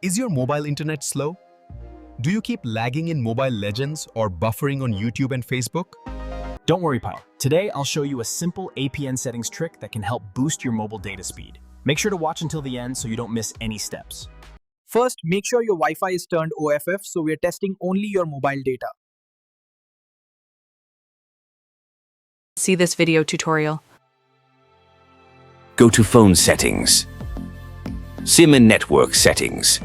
Is your mobile internet slow? Do you keep lagging in Mobile Legends or buffering on YouTube and Facebook? Don't worry, pal. Today, I'll show you a simple APN settings trick that can help boost your mobile data speed. Make sure to watch until the end so you don't miss any steps. First, make sure your Wi-Fi is turned OFF, so we are testing only your mobile data. See this video tutorial. Go to Phone Settings, SIM and Network Settings.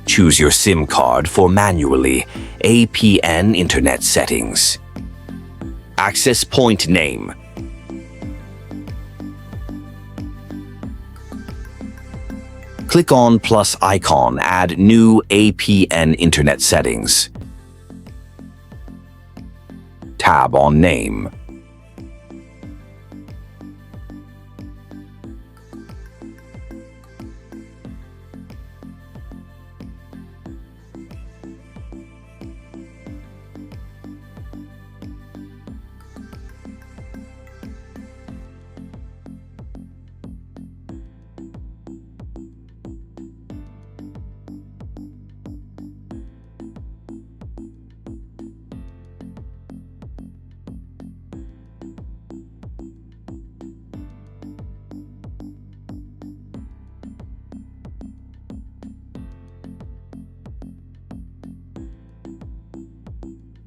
Choose your SIM card for manually APN Internet Settings. Access Point Name. Click on plus icon, add new APN Internet Settings. Tab on Name.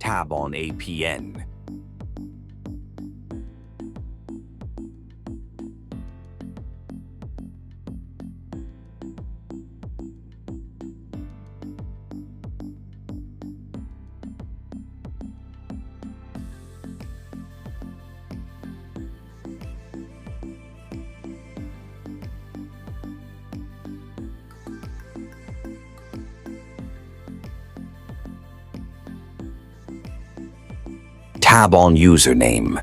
Tab on APN. Tab on Username.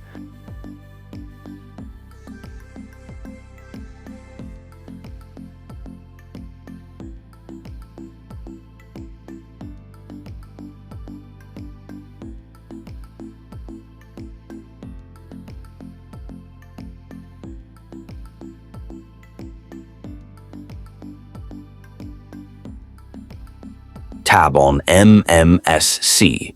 Tab on MMSC.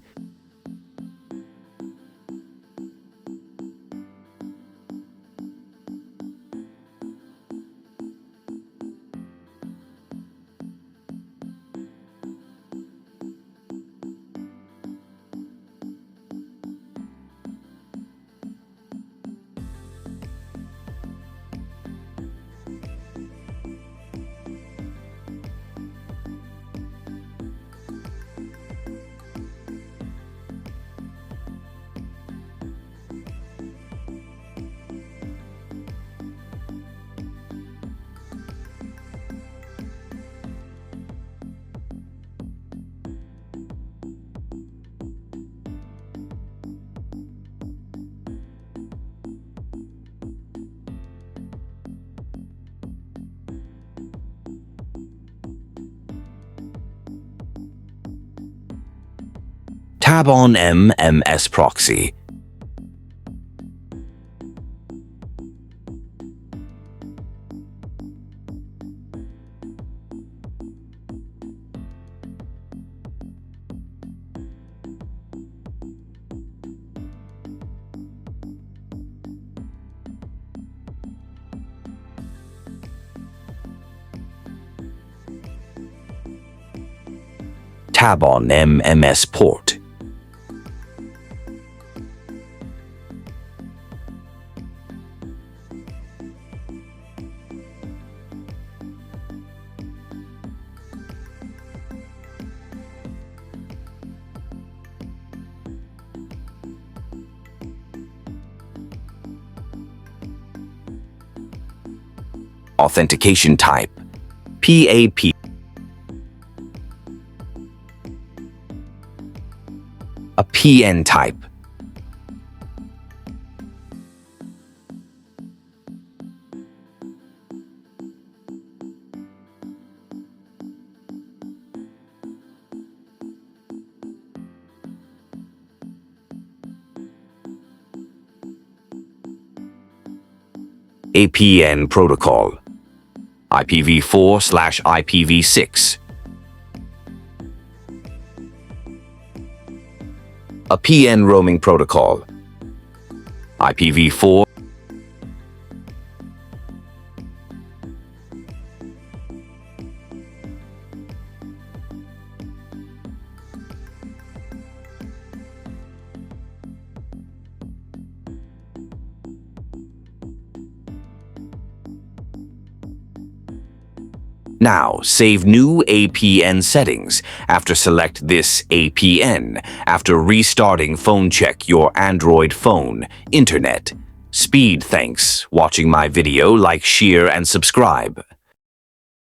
Tab on MMS Proxy. Tab on MMS Port. Authentication type, PAP. A PN type. APN protocol. IPv4/IPv6. APN roaming protocol. IPv4. Now, save new APN settings after select this APN. After restarting, phone check your Android phone, internet, speed. Thanks watching my video, like, share and subscribe.